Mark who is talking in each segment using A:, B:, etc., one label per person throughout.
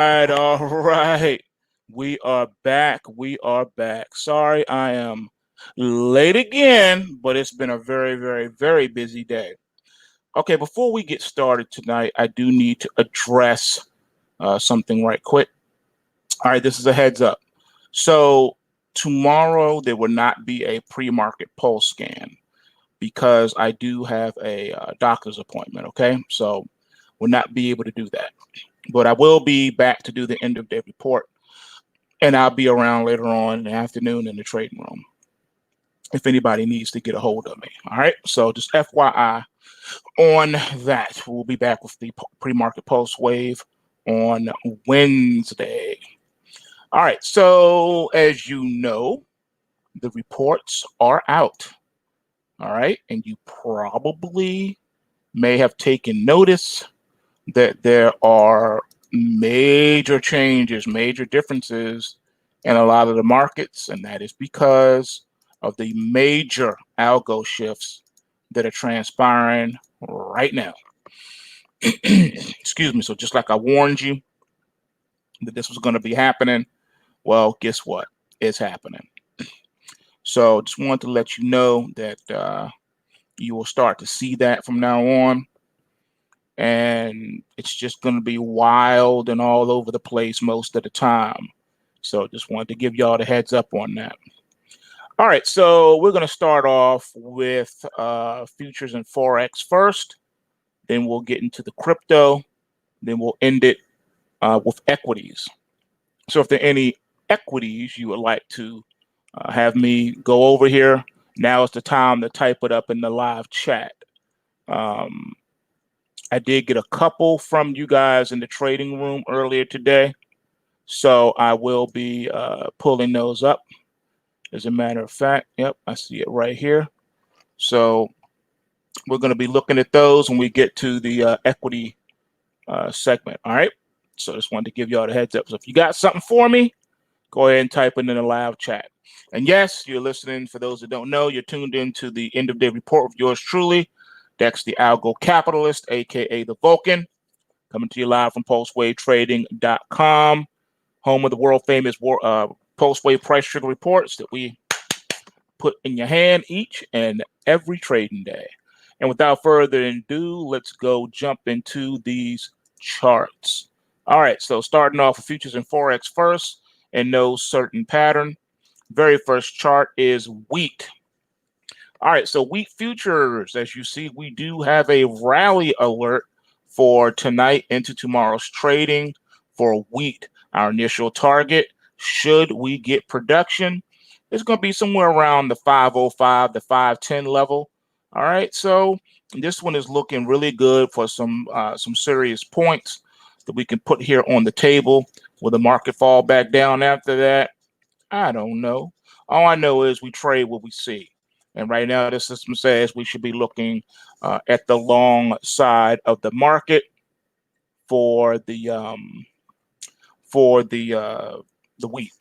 A: All right. We are back. We are back. Sorry, I am late again, but it's been a very, very, very busy day. Okay, before we get started tonight, I do need to address something right quick. All right, this is a heads up. So, tomorrow there will not be a pre market pulse scan because I do have a doctor's appointment. Okay, so will not be able to do that. But I will be back to do the end of day report, and I'll be around later on in the afternoon in the trading room if anybody needs to get a hold of me. All right. So just FYI on that. We'll be back with the pre-market pulse wave on Wednesday. All right. So as you know, the reports are out. All right. And you probably may have taken notice that there are major changes, major differences in a lot of the markets, and that is because of the major algo shifts that are transpiring right now. Excuse me. So, just like I warned you that this was going to be happening, well, guess what? It's happening. So, just wanted to let you know that you will start to see that from now on, and it's just going to be wild and all over the place most of the time. So just wanted to give y'all the heads up on that. All right, so we're going to start off with futures and forex first. Then we'll get into the crypto. Then we'll end it with equities. So if there are any equities you would like to have me go over here, now is the time to type it up in the live chat. I did get a couple from you guys in the trading room earlier today, so I will be pulling those up. As a matter of fact, yep, I see it right here. So we're going to be looking at those when we get to the equity segment. All right. So just wanted to give y'all the heads up. So if you got something for me, go ahead and type it in the live chat. And yes, you're listening. For those that don't know, you're tuned into the end of day report with yours truly, Dex the Algo Capitalist, aka the Vulcan, coming to you live from PulseWaveTrading.com, home of the world famous PulseWave price trigger reports that we put in your hand each and every trading day. And without further ado, let's go jump into these charts. All right, so starting off with futures and forex first, in no certain pattern. Very first chart is wheat. All right, so wheat futures, as you see, we do have a rally alert for tonight into tomorrow's trading for wheat. Our initial target, should we get production, is going to be somewhere around the 505 to 510 level. All right, so this one is looking really good for some serious points that we can put here on the table. Will the market fall back down after that? I don't know. All I know is we trade what we see. And right now, the system says we should be looking at the long side of the market for the wheat.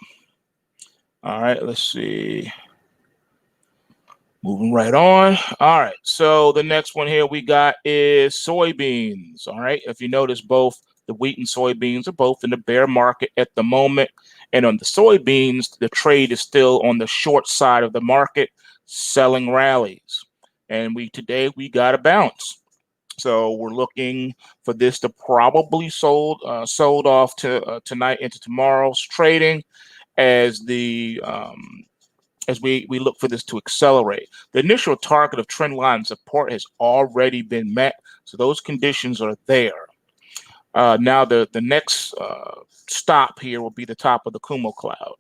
A: All right, let's see. Moving right on. All right, so the next one here we got is soybeans. All right, if you notice, both the wheat and soybeans are both in the bear market at the moment. And on the soybeans, the trade is still on the short side of the market, selling rallies. And today we got a bounce. So we're looking for this to probably sold off to tonight into tomorrow's trading as we look for this to accelerate. The initial target of trendline support has already been met, so those conditions are there. Now the next stop here will be the top of the Kumo cloud.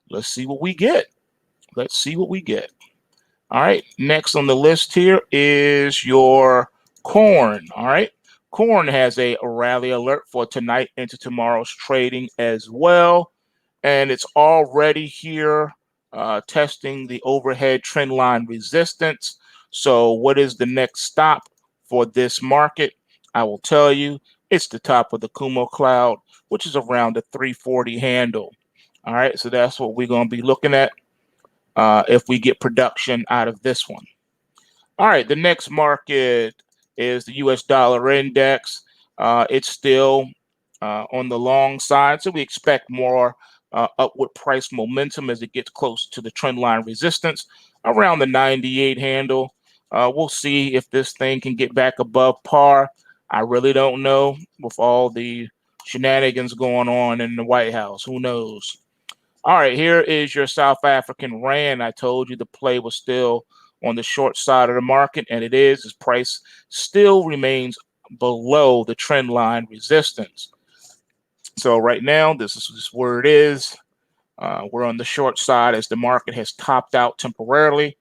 A: Let's see what we get. Let's see what we get. All right, next on the list here is your corn. All right, corn has a rally alert for tonight into tomorrow's trading as well, and it's already here testing the overhead trend line resistance. So what is the next stop for this market? I will tell you, it's the top of the Kumo cloud, which is around the 340 handle. All right, so that's what we're going to be looking at if we get production out of this one. All right, the next market is the US dollar index. It's still on the long side. So we expect more upward price momentum as it gets close to the trend line resistance around the 98 handle. We'll see if this thing can get back above par. I really don't know with all the shenanigans going on in the White House. Who knows? All right, here is your South African rand. I told you the play was still on the short side of the market, and it is. Its price still remains below the trend line resistance. So right now, this is where it is. We're on the short side as the market has topped out temporarily.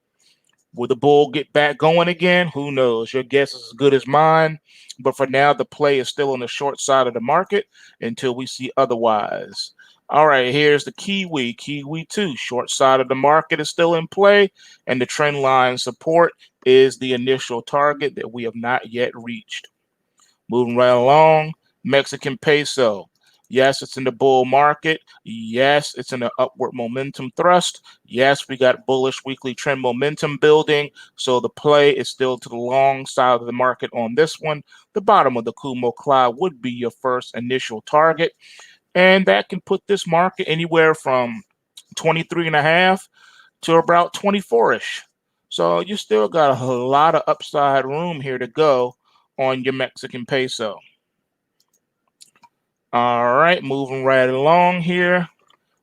A: Will the bull get back going again? Who knows? Your guess is as good as mine. But for now, the play is still on the short side of the market until we see otherwise. All right, here's the Kiwi. Kiwi 2, short side of the market is still in play, and the trend line support is the initial target that we have not yet reached. Moving right along, Mexican peso. Yes, it's in the bull market. Yes, it's in an upward momentum thrust. Yes, we got bullish weekly trend momentum building. So the play is still to the long side of the market on this one. The bottom of the Kumo cloud would be your first initial target. And that can put this market anywhere from 23.5 to about 24-ish. So you still got a lot of upside room here to go on your Mexican peso. All right, moving right along here,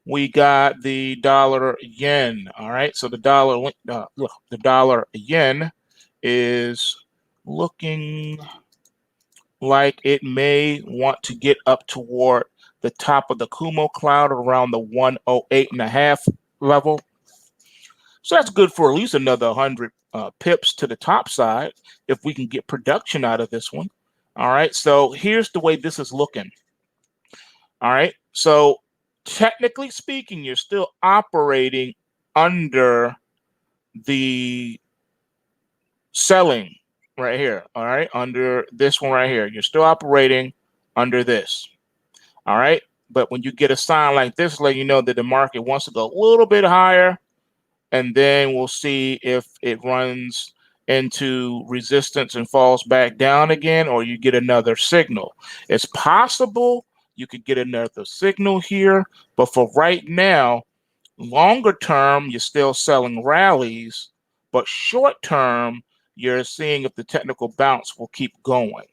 A: we got the dollar yen. All right, so the dollar yen is looking like it may want to get up toward the top of the Kumo cloud around the 108.5 level. So that's good for at least another 100 pips to the top side if we can get production out of this one. All right, so here's the way this is looking. All right, so technically speaking, you're still operating under the selling right here. All right, under this one right here, you're still operating under this. All right, but when you get a sign like this, let you know that the market wants to go a little bit higher, and then we'll see if it runs into resistance and falls back down again, or you get another signal. It's possible you could get another signal here, but for right now, longer term, you're still selling rallies, but short term, you're seeing if the technical bounce will keep going.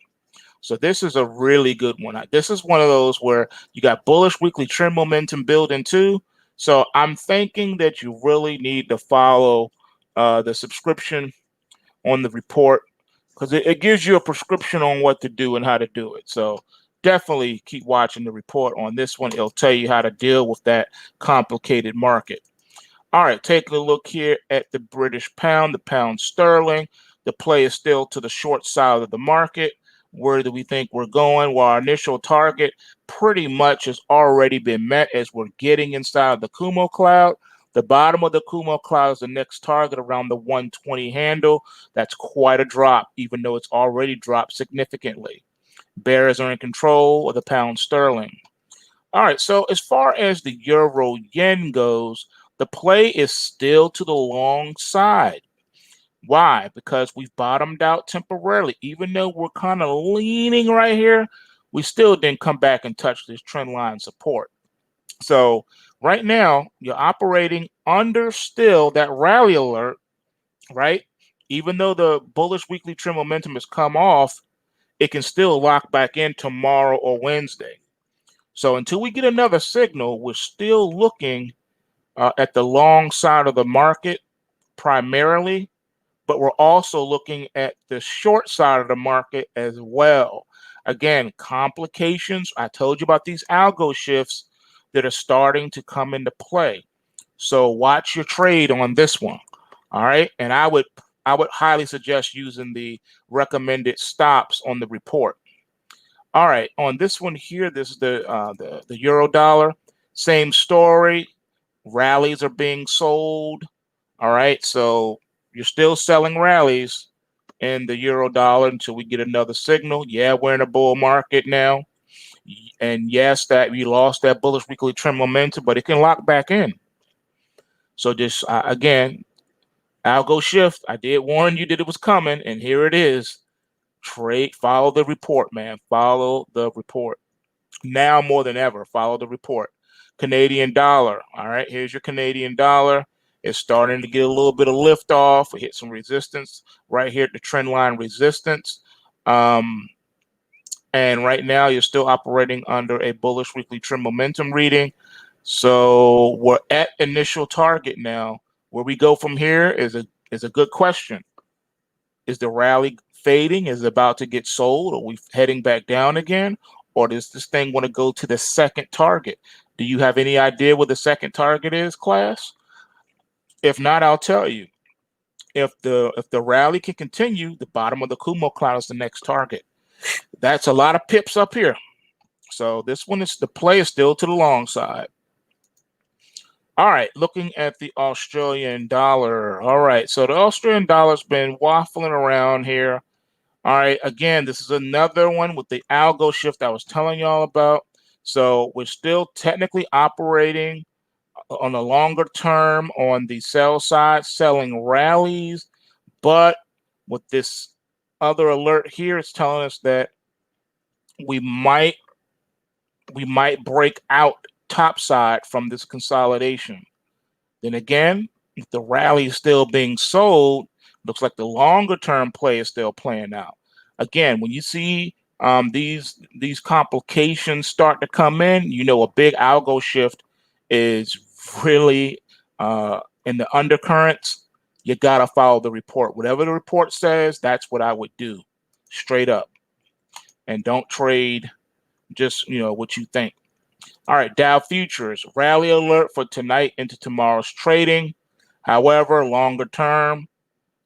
A: So this is a really good one. This is one of those where you got bullish weekly trend momentum building too. So I'm thinking that you really need to follow the subscription on the report because it gives you a prescription on what to do and how to do it. So definitely keep watching the report on this one. It'll tell you how to deal with that complicated market. All right, taking a look here at the British pound, the pound sterling. The play is still to the short side of the market. Where do we think we're going? Well, our initial target pretty much has already been met as we're getting inside the Kumo cloud. The bottom of the Kumo cloud is the next target around the 120 handle. That's quite a drop, even though it's already dropped significantly. Bears are in control of the pound sterling. All right, so as far as the euro yen goes, the play is still to the long side. Why? Because we've bottomed out temporarily. Even though we're kind of leaning right here, we still didn't come back and touch this trend line support. So right now, you're operating under still that rally alert, right? Even though the bullish weekly trend momentum has come off, it can still lock back in tomorrow or Wednesday. So until we get another signal, we're still looking at the long side of the market primarily, but we're also looking at the short side of the market as well. Again, complications. I told you about these algo shifts that are starting to come into play. So watch your trade on this one. All right. And I would highly suggest using the recommended stops on the report. All right, on this one here, this is the euro dollar. Same story. Rallies are being sold. All right, so you're still selling rallies in the euro dollar until we get another signal. Yeah, we're in a bull market now. And yes, that we lost that bullish weekly trend momentum, but it can lock back in. So just again, algo shift. I did warn you that it was coming, and here it is. Trade, follow the report, man. Follow the report. Now more than ever, follow the report. Canadian dollar. All right, here's your Canadian dollar. It's starting to get a little bit of lift off. We hit some resistance right here at the trend line resistance. And right now you're still operating under a bullish weekly trend momentum reading. So we're at initial target now. Where we go from here is a good question. Is the rally fading? Is it about to get sold? Are we heading back down again? Or does this thing want to go to the second target? Do you have any idea what the second target is, class? If not, I'll tell you. If the rally can continue, the bottom of the Kumo cloud is the next target. That's a lot of pips up here. So this one is the play is still to the long side. All right, looking at the Australian dollar. All right, so the Australian dollar's been waffling around here. All right, again, this is another one with the algo shift I was telling y'all about. So we're still technically operating on a longer term on the sell side, selling rallies, but with this other alert here, it's telling us that we might break out topside from this consolidation. Then again, if the rally is still being sold, looks like the longer term play is still playing out. Again, when you see these complications start to come in, you know a big algo shift is really in the undercurrents. You gotta follow the report. Whatever the report says, that's what I would do, straight up, and don't trade just what you think. All right, Dow futures rally alert for tonight into tomorrow's trading. However, longer term,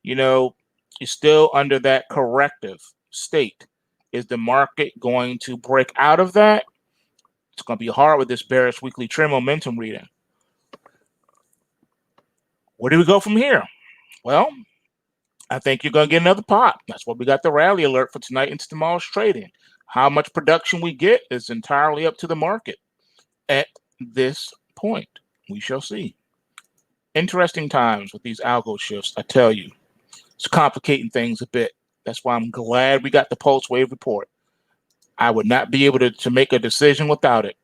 A: you're still under that corrective state. Is the market going to break out of that? It's going to be hard with this bearish weekly trend momentum reading. Where do we go from here? Well, I think you're going to get another pop. That's what we got the rally alert for tonight into tomorrow's trading. How much production we get is entirely up to the market. At this point, we shall see. Interesting times with these algo shifts, I tell you. It's complicating things a bit. That's why I'm glad we got the PulseWave report. I would not be able to make a decision without it.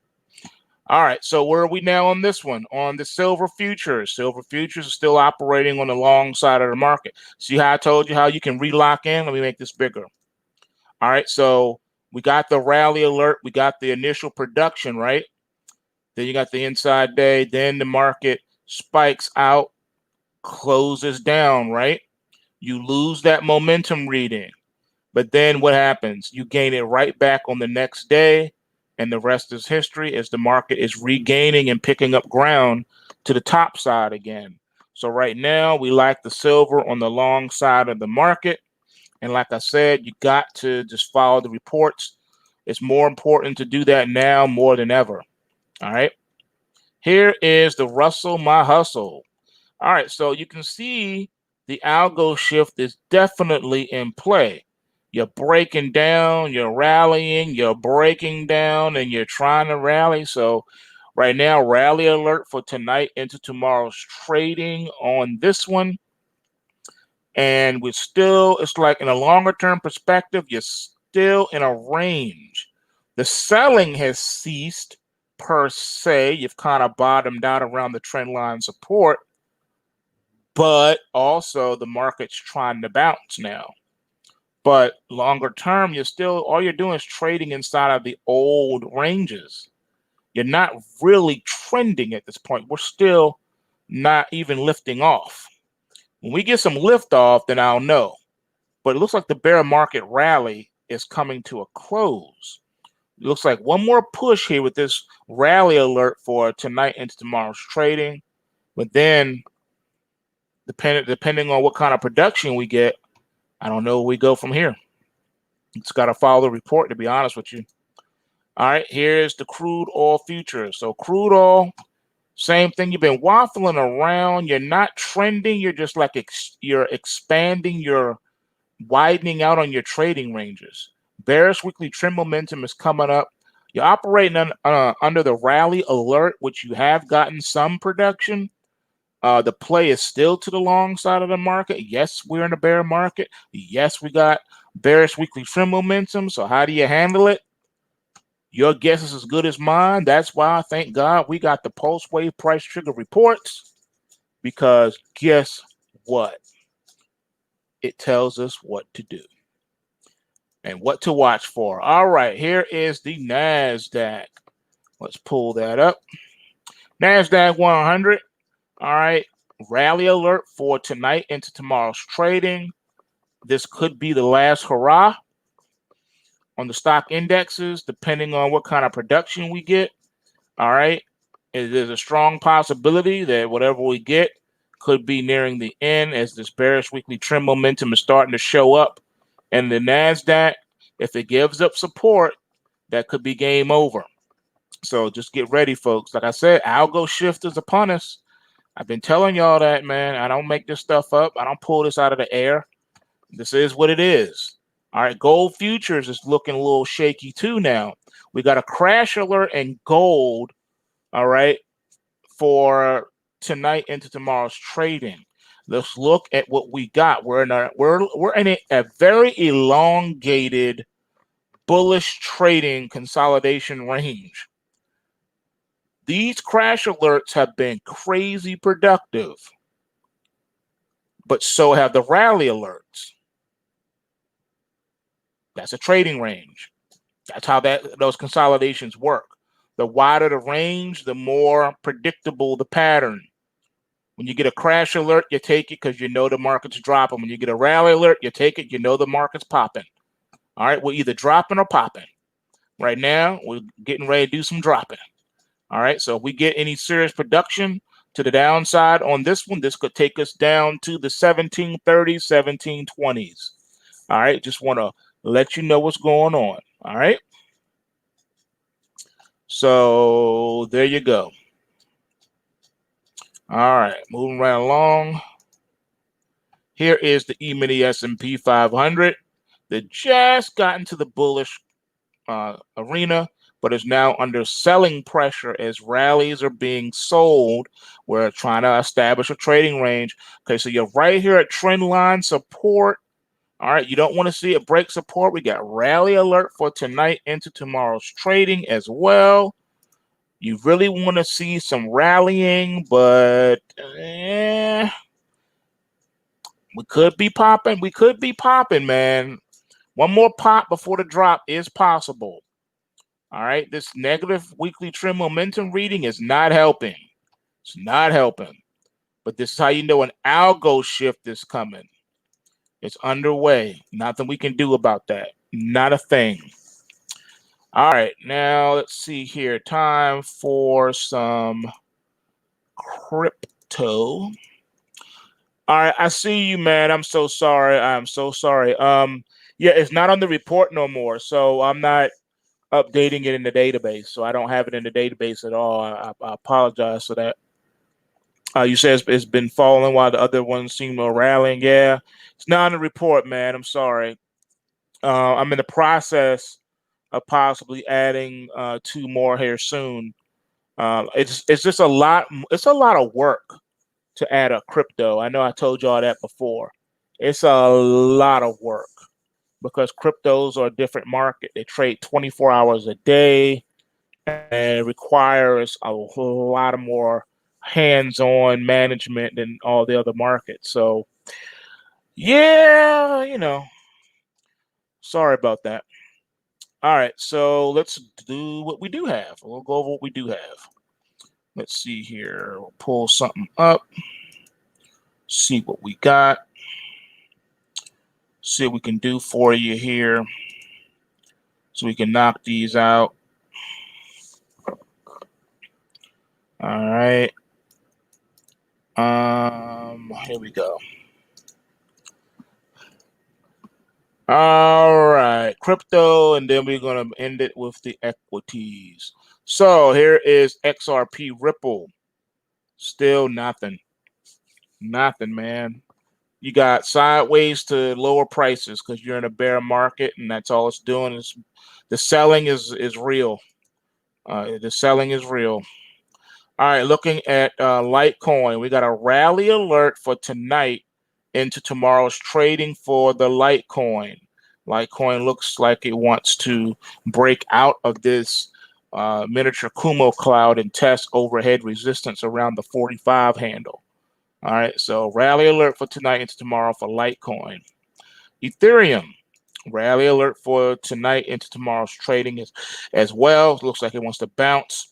A: All right, so where are we now on this one? On the silver futures. Silver futures are still operating on the long side of the market. See how I told you how you can relock in? Let me make this bigger. All right, so we got the rally alert. We got the initial production, right? Then you got the inside day. Then the market spikes out, closes down, right? You lose that momentum reading. But then what happens? You gain it right back on the next day, and the rest is history as the market is regaining and picking up ground to the top side again. So right now, we like the silver on the long side of the market. And like I said, you got to just follow the reports. It's more important to do that now more than ever. All right. Here is the Russell My Hustle. All right. So you can see the algo shift is definitely in play. You're breaking down, you're rallying, you're breaking down, and you're trying to rally. So right now, rally alert for tonight into tomorrow's trading on this one. And we're still, it's like in a longer term perspective, you're still in a range. The selling has ceased per se. You've kind of bottomed out around the trend line support, but also the market's trying to bounce now. But longer term, all you're doing is trading inside of the old ranges. You're not really trending at this point. We're still not even lifting off. When we get some lift off, then I'll know. But it looks like the bear market rally is coming to a close. It looks like one more push here with this rally alert for tonight into tomorrow's trading. But then, depending on what kind of production we get, I don't know where we go from here. It's got to follow the report, to be honest with you. All right, here's the crude oil futures. So crude oil, same thing. You've been waffling around. You're not trending. You're just like you're expanding. You're widening out on your trading ranges. Bearish weekly trend momentum is coming up. You're operating under the rally alert, which you have gotten some production. The play is still to the long side of the market. Yes, we're in a bear market. Yes, we got bearish weekly trend momentum. So how do you handle it? Your guess is as good as mine. That's why, thank God, we got the PulseWave price trigger reports, because guess what? It tells us what to do and what to watch for. All right, here is the NASDAQ. Let's pull that up. NASDAQ 100. All right, rally alert for tonight into tomorrow's trading. This could be the last hurrah on the stock indexes, depending on what kind of production we get. All right, there's a strong possibility that whatever we get could be nearing the end, as this bearish weekly trend momentum is starting to show up. And the NASDAQ, if it gives up support, that could be game over. So just get ready, folks. Like I said, algo shift is upon us. I've been telling y'all that, man. I don't make this stuff up. I don't pull this out of the air. This is what it is. All right, gold futures is looking a little shaky too now. We got a crash alert in gold, all right, for tonight into tomorrow's trading. Let's look at what we got. We're in a very elongated bullish trading consolidation range. These crash alerts have been crazy productive, but so have the rally alerts. That's a trading range. That's how those consolidations work. The wider the range, the more predictable the pattern. When you get a crash alert, you take it because you know the market's dropping. When you get a rally alert, you take it, you know the market's popping. All right, we're either dropping or popping. Right now, we're getting ready to do some dropping. All right, so if we get any serious production to the downside on this one, this could take us down to the 1730s, 1720s. All right, just want to let you know what's going on. All right, so there you go. All right, moving right along. Here is the E-mini S&P 500 that just got into the bullish arena, but is now under selling pressure as rallies are being sold. We're trying to establish a trading range. Okay, so you're right here at trend line support. All right, you don't want to see it break support. We got rally alert for tonight into tomorrow's trading as well. You really want to see some rallying, but we could be popping. We could be popping, man. One more pop before the drop is possible. All right, this negative weekly trend momentum reading is not helping. It's not helping. But this is how you know an algo shift is coming. It's underway. Nothing we can do about that. Not a thing. All right, now let's see here. Time for some crypto. All right, I see you, man. I'm so sorry. I'm so sorry. Yeah, it's not on the report no more, so I'm not updating it in the database. So I don't have it in the database at all. I apologize for that. You said it's been falling while the other ones seem to rallying. Yeah, it's not on the report, man. I'm sorry. I'm in the process of possibly adding two more here soon. It's just a lot. It's a lot of work to add a crypto. I know I told y'all that before. It's a lot of work because cryptos are a different market. They trade 24 hours a day and it requires a whole lot of more hands-on management than all the other markets. So yeah, sorry about that. All right, so let's do what we do have. We'll go over what we do have. Let's see here. We'll pull something up. See what we got. See what we can do for you here. So we can knock these out. All right. Here we go. All right, crypto, and then we're gonna end it with the equities. So here is XRP Ripple. Still nothing. Nothing, man. You got sideways to lower prices because you're in a bear market, and that's all it's doing. Is the selling is real. The selling is real. All right, looking at Litecoin, we got a rally alert for tonight into tomorrow's trading for the Litecoin. Litecoin looks like it wants to break out of this miniature Kumo cloud and test overhead resistance around the 45 handle. All right, so rally alert for tonight into tomorrow for Litecoin. Ethereum, rally alert for tonight into tomorrow's trading as well. Looks like it wants to bounce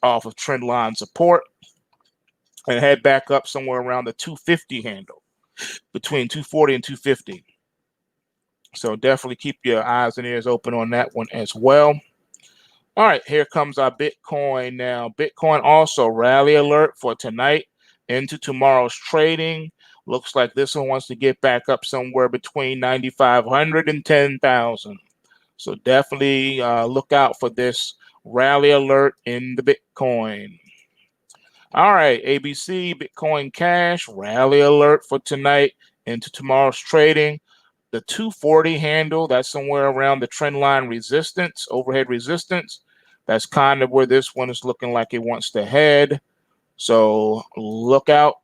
A: off of trend line support and head back up somewhere around the 250 handle, between 240 and 250. So definitely keep your eyes and ears open on that one as well. All right, here comes our Bitcoin now. Bitcoin also rally alert for tonight into tomorrow's trading. Looks like this one wants to get back up somewhere between 9,500 and 10,000. So definitely look out for this rally alert in the Bitcoin. All right, ABC, Bitcoin Cash, rally alert for tonight into tomorrow's trading. The 240 handle, that's somewhere around the trend line resistance, overhead resistance. That's kind of where this one is looking like it wants to head. So look out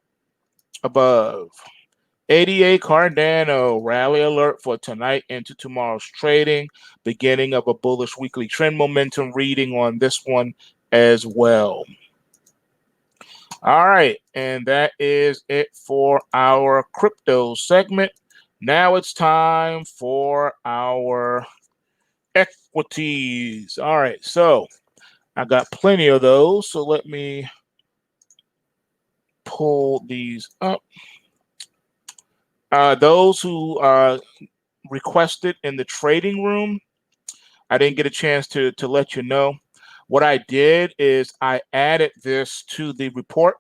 A: above. ADA Cardano, rally alert for tonight into tomorrow's trading. Beginning of a bullish weekly trend momentum reading on this one as well. All right, and that is it for our crypto segment. Now it's time for our equities. All right, so I got plenty of those, so let me pull these up. Those who requested in the trading room, I didn't get a chance to let you know. What I did is I added this to the report.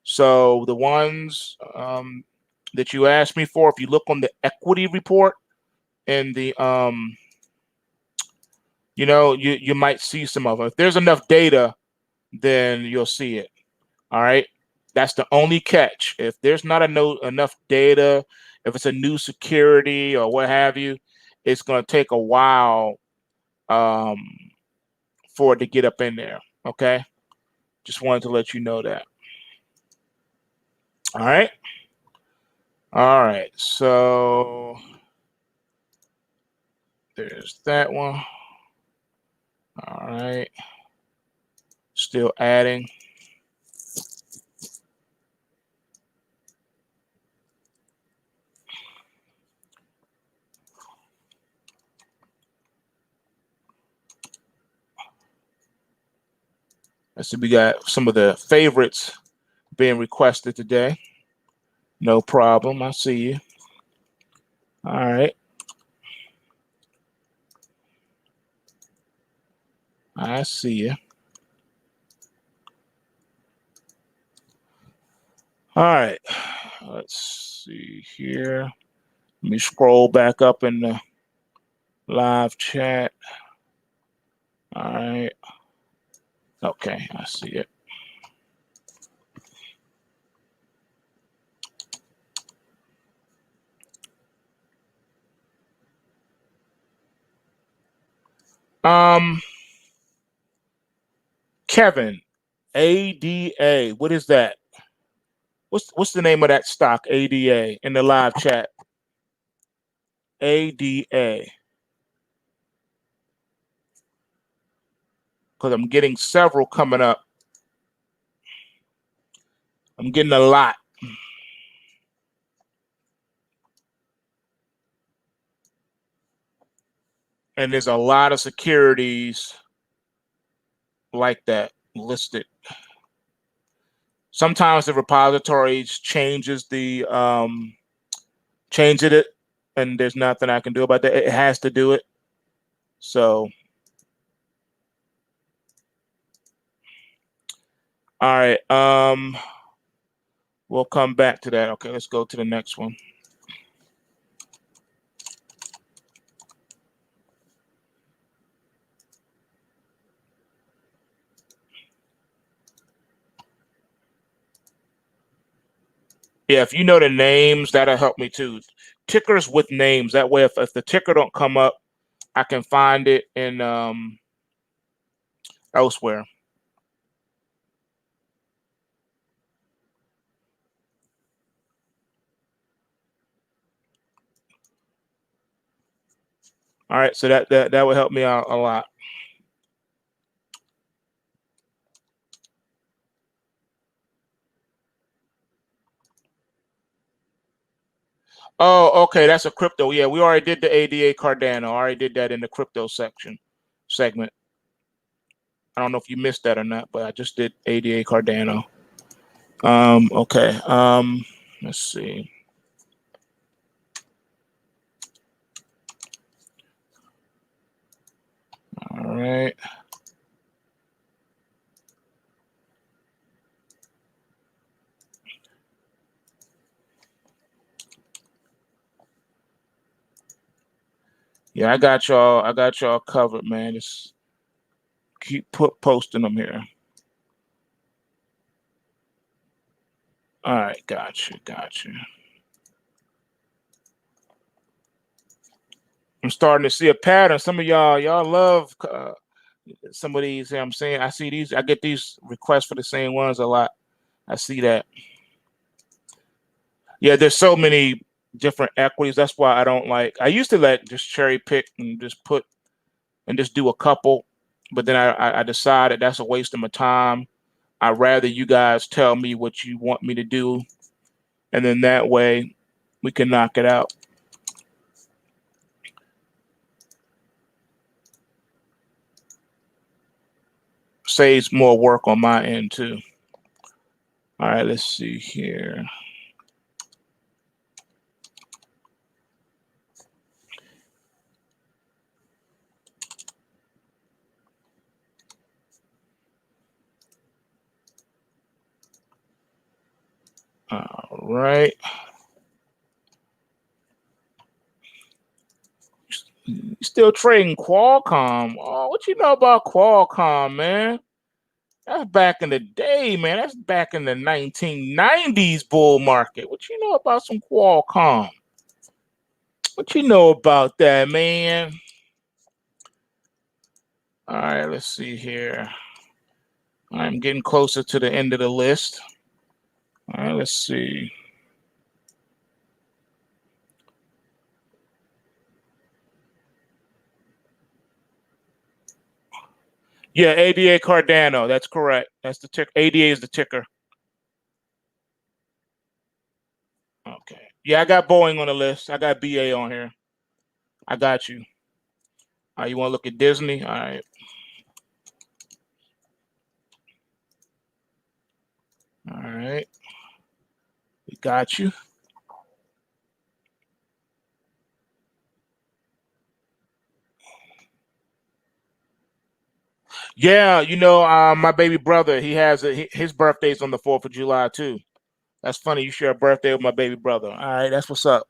A: So the ones that you asked me for, if you look on the equity report and the you might see some of them. If there's enough data, then you'll see it. All right. That's the only catch. If there's not enough data, if it's a new security or what have you, it's going to take a while um, for it to get up in there. Okay. Just wanted to let you know that. All right. All right. So there's that one. All right. Still adding. Let's see, we got some of the favorites being requested today. No problem. I see you. All right. I see you. All right. Let's see here. Let me scroll back up in the live chat. All right. Okay, I see it. Kevin, ADA. What is that? What's the name of that stock? ADA in the live chat. ADA. Because I'm getting several coming up. I'm getting a lot. And there's a lot of securities like that listed. Sometimes the repository changes it, and there's nothing I can do about that. It has to do it. So, all right. We'll come back to that. Okay, let's go to the next one. Yeah, if you know the names, that'll help me too. Tickers with names. That way, if the ticker don't come up, I can find it in elsewhere. All right, so that would help me out a lot. Oh, okay, that's a crypto. Yeah, we already did the ADA Cardano. I already did that in the crypto segment. I don't know if you missed that or not, but I just did ADA Cardano. Okay. Let's see. All right. Yeah, I got y'all. I got y'all covered, man. Just keep posting them here. All right, gotcha. I'm starting to see a pattern. Some of y'all love some of these. I'm saying I see these. I get these requests for the same ones a lot. I see that. Yeah, there's so many different equities. That's why I don't like. I used to let just cherry pick and just put and just do a couple, but then I decided that's a waste of my time. I'd rather you guys tell me what you want me to do, and then that way we can knock it out. Saves more work on my end too. All right, let's see here. All right. Still trading Qualcomm. Oh, what you know about Qualcomm, man? That's back in the day, man. That's back in the 1990s bull market. What you know about some Qualcomm? What you know about that, man? All right, let's see here. I'm getting closer to the end of the list. All right, let's see. Yeah, ADA Cardano. That's correct. That's the ticker. ADA is the ticker. Okay. Yeah, I got Boeing on the list. I got BA on here. I got you. You want to look at Disney? All right. All right. We got you. Yeah, my baby brother, he has his birthday's on the 4th of July too. That's funny. You share a birthday with my baby brother. All right, that's what's up.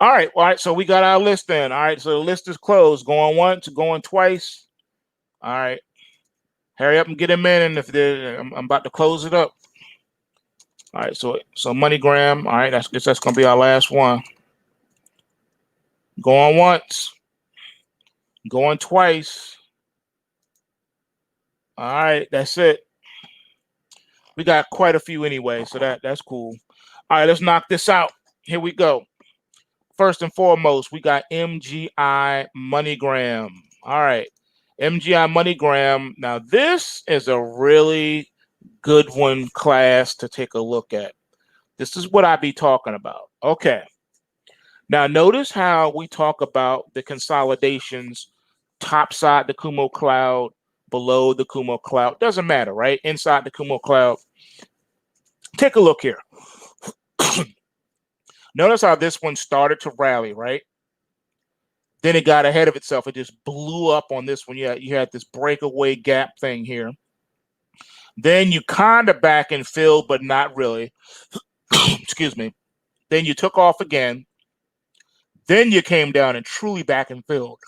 A: All right. So we got our list then. All right, so the list is closed. Going once, going twice. All right, hurry up and get him in. And if I'm about to close it up. All right, so MoneyGram. All right, that's gonna be our last one. Going once, going twice. All right, that's it. We got quite a few anyway, so that's cool. All right, let's knock this out. Here we go. First and foremost, we got MGI MoneyGram. All right, MGI MoneyGram. Now, this is a really good one class to take a look at. This is what I be talking about. Okay. Now, notice how we talk about the consolidations top side the Kumo cloud, below the Kumo cloud. Doesn't matter, right? Inside the Kumo cloud. Take a look here. Notice how this one started to rally, right? Then it got ahead of itself. It just blew up on this one. You had this breakaway gap thing here. Then you kind of back and filled, but not really. Excuse me. Then you took off again. Then you came down and truly back and filled.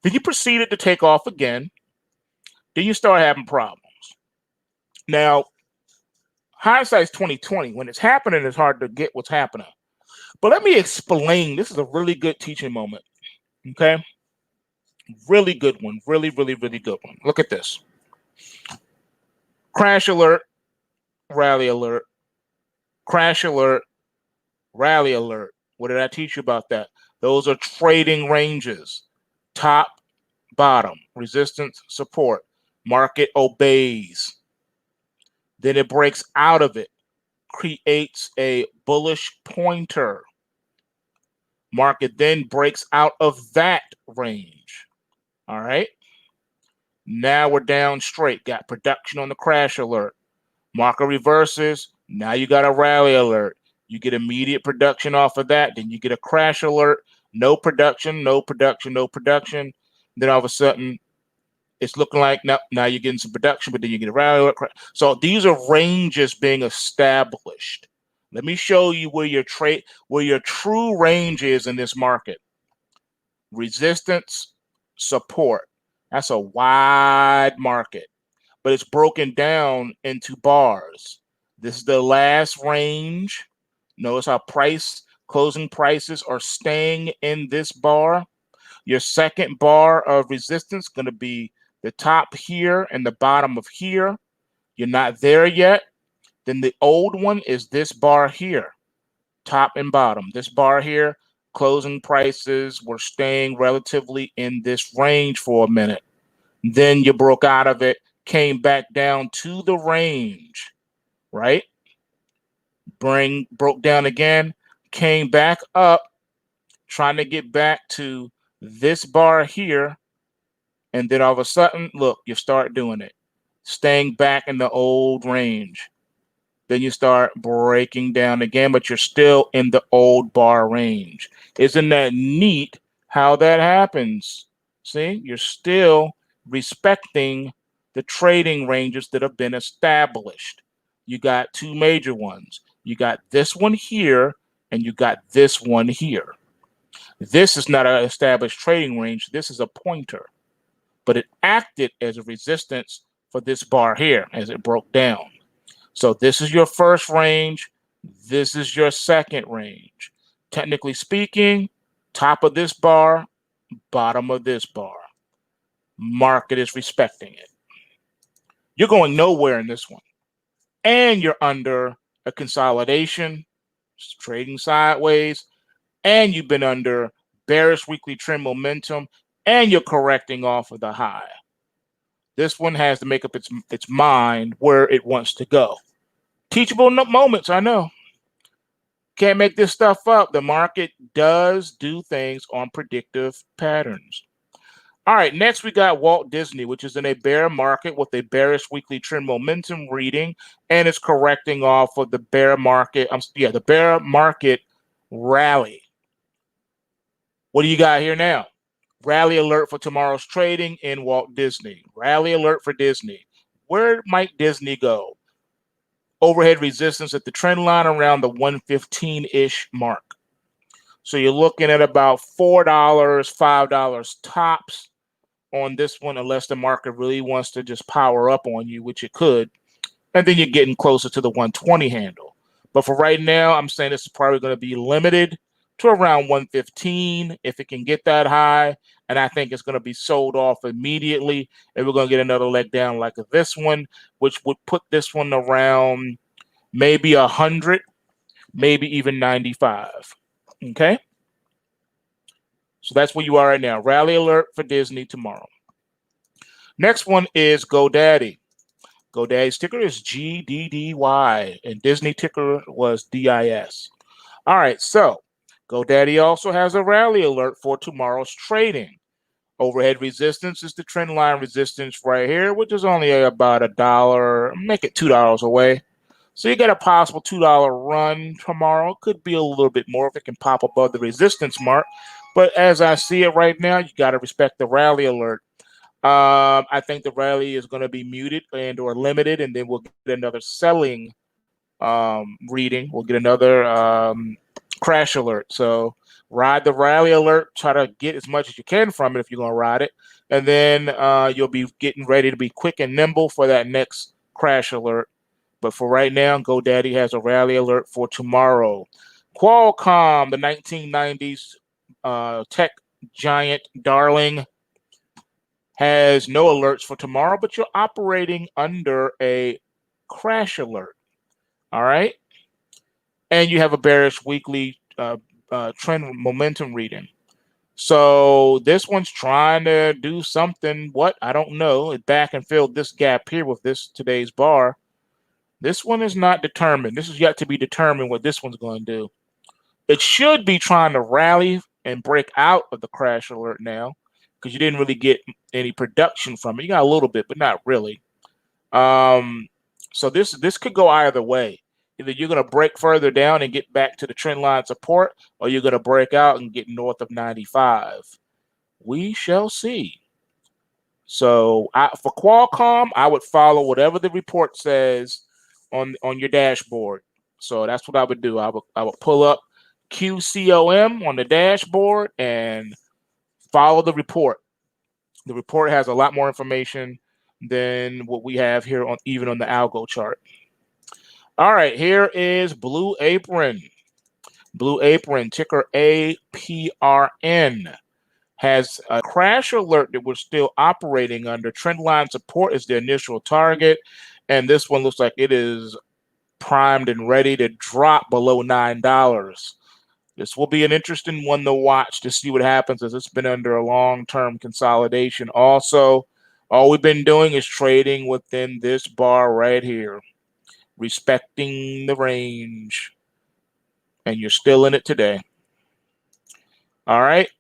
A: Then you proceeded to take off again. Then you start having problems. Now, hindsight's 2020. When it's happening, it's hard to get what's happening. But let me explain. This is a really good teaching moment. Okay? Really good one. Really, really, really good one. Look at this. Crash alert, rally alert, crash alert, rally alert. What did I teach you about that? Those are trading ranges. Top, bottom, resistance, support. Market obeys. Then it breaks out of it, creates a bullish pointer. Market then breaks out of that range. All right. Now we're down straight. Got production on the crash alert. Market reverses. Now you got a rally alert. You get immediate production off of that. Then you get a crash alert. No production, no production, no production. Then all of a sudden, it's looking like now you're getting some production, but then you get a rally alert. So these are ranges being established. Let me show you where your true range is in this market. Resistance, support. That's a wide market, but it's broken down into bars. This is the last range. Notice how closing prices are staying in this bar. Your second bar of resistance is going to be the top here and the bottom of here. You're not there yet. Then the old one is this bar here, top and bottom. This bar here, closing prices were staying relatively in this range for a minute. Then you broke out of it, came back down to the range, right? Broke down again, came back up, trying to get back to this bar here. And then all of a sudden, look, you start doing it, staying back in the old range. Then you start breaking down again, but you're still in the old bar range. Isn't that neat how that happens? See, you're still respecting the trading ranges that have been established. You got two major ones. You got this one here, and you got this one here. This is not an established trading range. This is a pointer, but it acted as a resistance for this bar here as it broke down. So this is your first range. This is your second range. Technically speaking, top of this bar, bottom of this bar. Market is respecting it. You're going nowhere in this one. And you're under a consolidation, trading sideways, and you've been under bearish weekly trend momentum, and you're correcting off of the high. This one has to make up its mind where it wants to go. Teachable moments, I know. Can't make this stuff up. The market does do things on predictive patterns. All right, next we got Walt Disney, which is in a bear market with a bearish weekly trend momentum reading, and it's correcting off of the bear market. The bear market rally. What do you got here now? Rally alert for tomorrow's trading in Walt Disney. Rally alert for Disney. Where might Disney go? Overhead resistance at the trend line around the 115-ish mark. So you're looking at about $4, $5 tops on this one, unless the market really wants to just power up on you, which it could. And then you're getting closer to the 120 handle. But for right now, I'm saying this is probably going to be limited to around 115 if it can get that high. And I think it's going to be sold off immediately. And we're going to get another leg down like this one, which would put this one around maybe 100, maybe even 95. Okay? So that's where you are right now. Rally alert for Disney tomorrow. Next one is GoDaddy. GoDaddy's ticker is GDDY, and Disney ticker was DIS. All right, so GoDaddy also has a rally alert for tomorrow's trading. Overhead resistance is the trend line resistance right here, which is only about $1, make it $2 away. So you get a possible $2 run tomorrow. Could be a little bit more if it can pop above the resistance mark. But as I see it right now, you got to respect the rally alert. I think the rally is going to be muted and or limited, and then we'll get another selling reading. We'll get another crash alert. So ride the rally alert. Try to get as much as you can from it if you're going to ride it. And then you'll be getting ready to be quick and nimble for that next crash alert. But for right now, GoDaddy has a rally alert for tomorrow. Qualcomm, the 1990s tech giant darling, has no alerts for tomorrow, but you're operating under a crash alert. All right. And you have a bearish weekly trend momentum reading. So this one's trying to do something. What? I don't know. It back and filled this gap here with this today's bar. This one is not determined. This is yet to be determined what this one's going to do. It should be trying to rally and break out of the crash alert now because you didn't really get any production from it. You got a little bit, but not really. So this could go either way. Either you're going to break further down and get back to the trend line support, or you're going to break out and get north of 95. We shall see. So for Qualcomm, I would follow whatever the report says on your dashboard. So that's what I would do. I would pull up QCOM on the dashboard and follow the report. The report has a lot more information than what we have here on even on the algo chart. All right, here is Blue Apron. Blue Apron, ticker APRN, has a crash alert that we're still operating under. Trendline support is the initial target, and this one looks like it is primed and ready to drop below $9. This will be an interesting one to watch to see what happens as it's been under a long-term consolidation. Also, all we've been doing is trading within this bar right here, respecting the range, and you're still in it today. All right,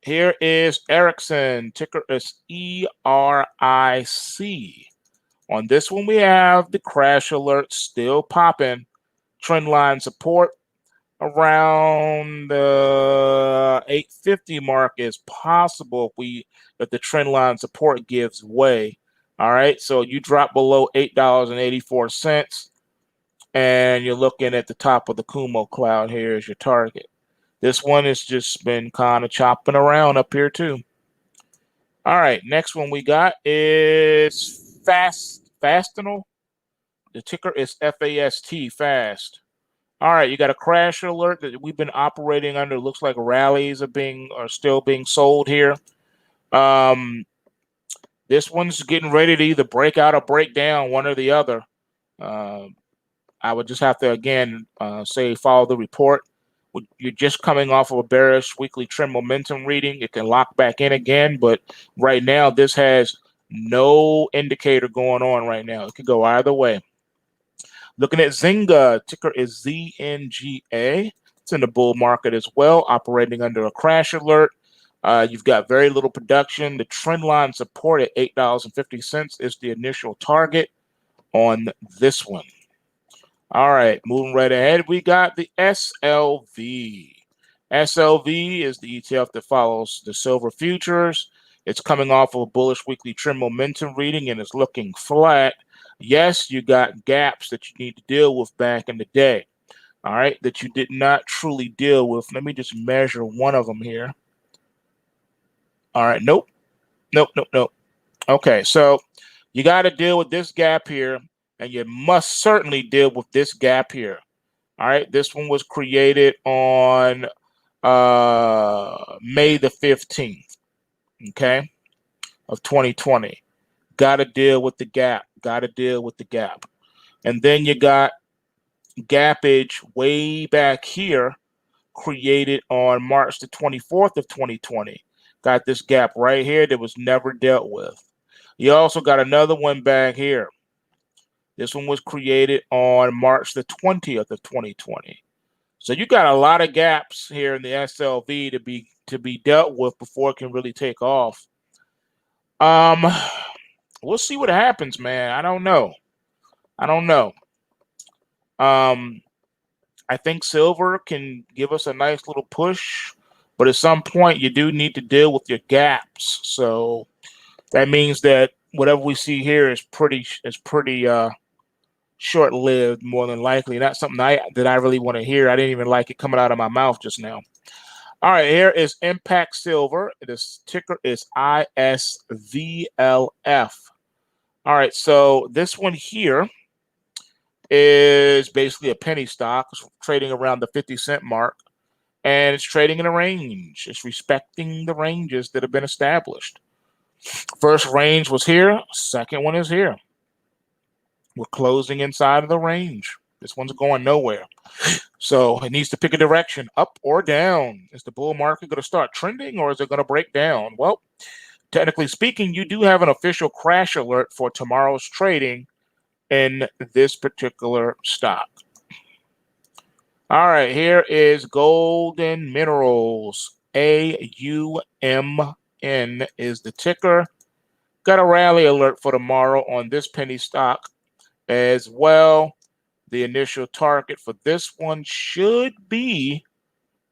A: here is Ericsson, ticker is ERIC. On this one, we have the crash alert still popping. Trendline support around the 850 mark is possible if the trend line support gives way. All right, so you drop below $8.84, and you're looking at the top of the Kumo cloud here as your target. This one has just been kind of chopping around up here too. All right, next one we got is Fastenal. The ticker is FAST, fast. All right, you got a crash alert that we've been operating under. Looks like rallies are still being sold here. This one's getting ready to either break out or break down, one or the other. I would just have to again say follow the report. You're just coming off of a bearish weekly trend momentum reading. It can lock back in again, but right now this has no indicator going on right now. It could go either way. Looking at Zynga, ticker is ZNGA. It's in the bull market as well, operating under a crash alert. You've got very little production. The trend line support at $8.50 is the initial target on this one. All right, moving right ahead, we got the SLV. SLV is the ETF that follows the silver futures. It's coming off of a bullish weekly trend momentum reading and it's looking flat. Yes, you got gaps that you need to deal with back in the day, all right, that you did not truly deal with. Let me just measure one of them here. All right, nope. Okay, so you got to deal with this gap here, and you must certainly deal with this gap here. All right, this one was created on May the 15th, okay, of 2020. Got to deal with the gap. Got to deal with the gap. And then you got gappage way back here created on March the 24th of 2020. Got this gap right here that was never dealt with. You also got another one back here. This one was created on March the 20th of 2020. So you got a lot of gaps here in the SLV to be dealt with before it can really take off. We'll see what happens, man. I don't know. I think silver can give us a nice little push, but at some point you do need to deal with your gaps. So that means that whatever we see here is pretty short-lived, more than likely. Not something that I really want to hear. I didn't even like it coming out of my mouth just now. All right, here is Impact Silver. The ticker is ISVLF. All right, so this one here is basically a penny stock. It's trading around the 50-cent mark, and it's trading in a range. It's respecting the ranges that have been established. First range was here. Second one is here. We're closing inside of the range. This one's going nowhere. So it needs to pick a direction, up or down. Is the bull market going to start trending, or is it going to break down? Well, technically speaking, you do have an official crash alert for tomorrow's trading in this particular stock. All right, here is Golden Minerals. AUMN is the ticker. Got a rally alert for tomorrow on this penny stock as well. The initial target for this one should be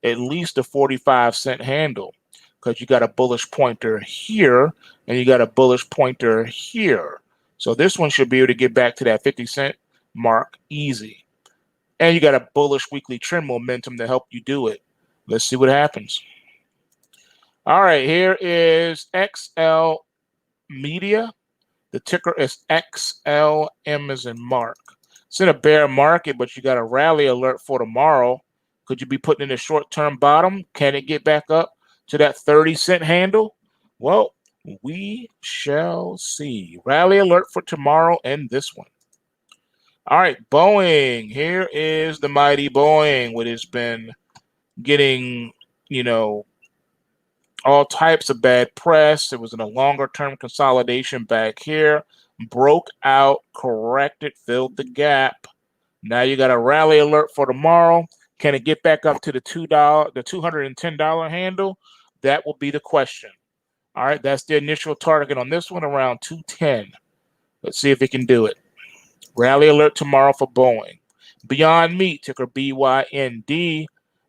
A: at least a 45-cent handle, because you got a bullish pointer here and you got a bullish pointer here. So this one should be able to get back to that 50-cent mark easy. And you got a bullish weekly trend momentum to help you do it. Let's see what happens. All right, here is XL Media. The ticker is XLM as in Mark. It's in a bear market, but you got a rally alert for tomorrow. Could you be putting in a short-term bottom? Can it get back up to that 30-cent handle? Well, we shall see. Rally alert for tomorrow and this one. All right, Boeing. Here is the mighty Boeing, what has been getting, all types of bad press. It was in a longer-term consolidation back here. Broke out, corrected, filled the gap. Now you got a rally alert for tomorrow. Can it get back up to the $210 handle? That will be the question. All right, that's the initial target on this one, around 210. Let's see if it can do it. Rally alert tomorrow for Boeing. Beyond Meat, ticker BYND.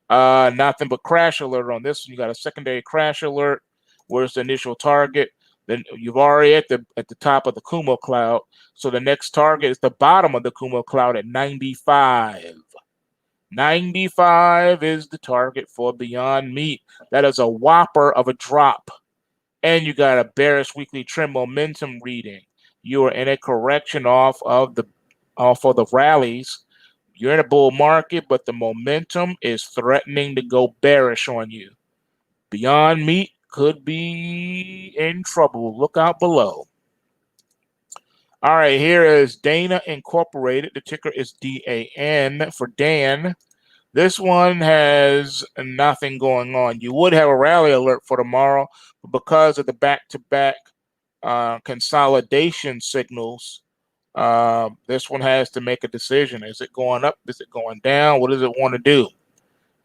A: Nothing but crash alert on this one. You got a secondary crash alert. Where's the initial target? Then you've already at the top of the Kumo cloud. So the next target is the bottom of the Kumo cloud at 95. 95 is the target for Beyond Meat. That is a whopper of a drop. And you got a bearish weekly trend momentum reading. You are in a correction off of the rallies. You're in a bull market, but the momentum is threatening to go bearish on you. Beyond Meat could be in trouble. Look out below. All right, here is Dana Incorporated. The ticker is DAN for Dan. This one has nothing going on. You would have a rally alert for tomorrow, but because of the back-to-back consolidation signals, this one has to make a decision. Is it going up? Is it going down? What does it want to do?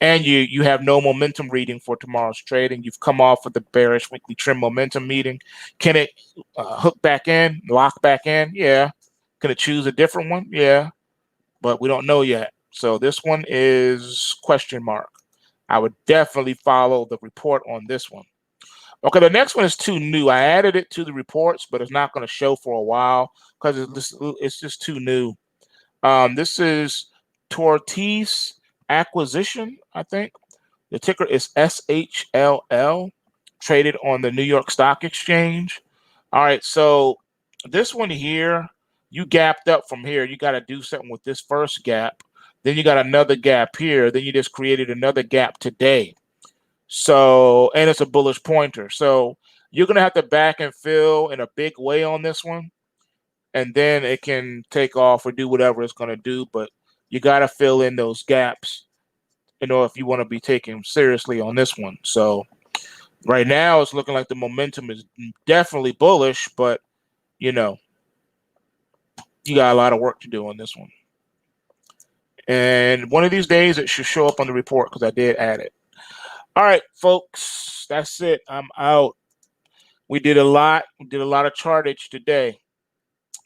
A: And you have no momentum reading for tomorrow's trading. You've come off of the bearish weekly trend momentum meeting. Can it hook back in, lock back in? Yeah. Can it choose a different one? Yeah. But we don't know yet. So this one is question mark. I would definitely follow the report on this one. Okay, the next one is too new. I added it to the reports, but it's not going to show for a while because it's just too new. This is Tortis Acquisition, I think. The ticker is SHLL, traded on the New York Stock Exchange. All right, so this one here, you gapped up from here. You got to do something with this first gap. Then you got another gap here. Then you just created another gap today. So, and it's a bullish pointer. So you're going to have to back and fill in a big way on this one. And then it can take off or do whatever it's going to do. But you got to fill in those gaps, if you want to be taken seriously on this one. So right now it's looking like the momentum is definitely bullish, but, you got a lot of work to do on this one. And one of these days it should show up on the report because I did add it. All right, folks, that's it. I'm out. We did a lot. We did a lot of chartage today.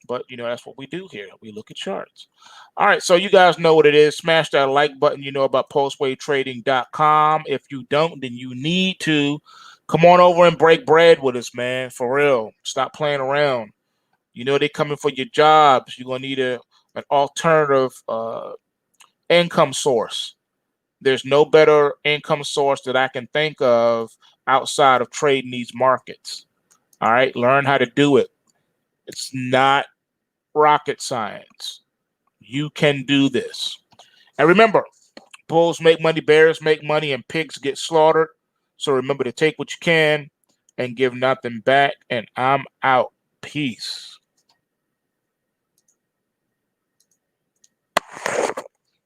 A: But, that's what we do here. We look at charts. All right, so you guys know what it is. Smash that like button. You know about PulseWaveTrading.com. If you don't, then you need to. Come on over and break bread with us, man. For real. Stop playing around. They're coming for your jobs. You're going to need an alternative income source. There's no better income source that I can think of outside of trading these markets. All right, learn how to do it. It's not rocket science. You can do this. And remember, bulls make money, bears make money, and pigs get slaughtered. So remember to take what you can and give nothing back. And I'm out. Peace.